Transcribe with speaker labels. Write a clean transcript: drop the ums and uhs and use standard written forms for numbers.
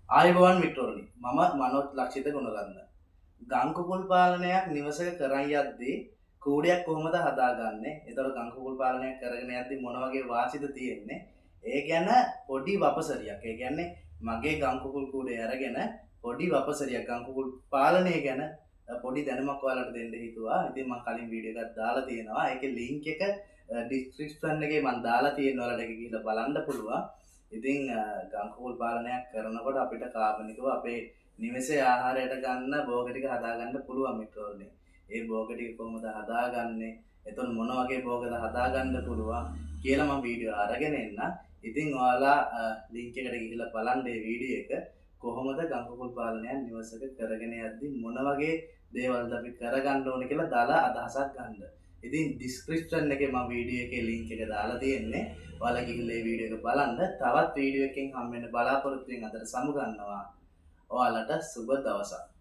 Speaker 1: ආයුබෝවන් මිත්‍රවරුනි මම මනෝත් ලක්ෂිත ගුණරත්න ගංකුකුල් පාලනයක් නිවසක කරන් යද්දී කූඩයක් කොහොමද හදාගන්නේ? ඒතර ගංකුකුල් පාලනයක් කරගෙන යද්දී මොන වගේ වාසිද තියෙන්නේ? ඒ ගැන පොඩි වපසරියක්. ඒ කියන්නේ මගේ ගංකුකුල් කූඩේ අරගෙන පොඩි වපසරියක් ගංකුකුල් පාලනය ගැන පොඩි දැනුමක් ඔයාලට දෙන්න හිතුවා. ඉතින් මම කලින් වීඩියෝ එකක් දාලා තියෙනවා. ඒකේ link එක description එකේ මම දාලා තියෙනවා. ඔයාලට ඒක ගිහලා බලන්න පුළුවන්. ඉතින් ගංකුකුල් පාලනයක් කරනකොට අපිට කාබනිකව අපේ නිවසේ ආහාරයට ගන්න භෝග ටික හදාගන්න පුළුවන් මිත්‍රවරුනි. ඒ භෝග ටික කොහොමද හදාගන්නේ? එතකොට මොන වගේ භෝගද හදාගන්න පුළුවන් කියලා මම වීඩියෝ අරගෙන එන්න. ඉතින් ඔයාලා link එකට ගිහිල්ලා බලන්න මේ වීඩියෝ එක කොහොමද ගංකුකුල් පාලනයක් නිවසක කරගෙන යද්දී මොන වගේ දේවල්ද අපි කරගන්න ඕනේ කියලා දාලා අදහසක් ගන්න. ඉතින් description එකේ මම වීඩියෝ එකේ link එක දාලා තියෙන්නේ. ඔයාලා ගිහිල්ලා මේ වීඩියෝ එක බලන්න. තවත් වීඩියෝ එකකින් හම්බ වෙන බලාපොරොත්තු වෙන අතර සමු ගන්නවා. ඔයාලට සුබ දවසක්.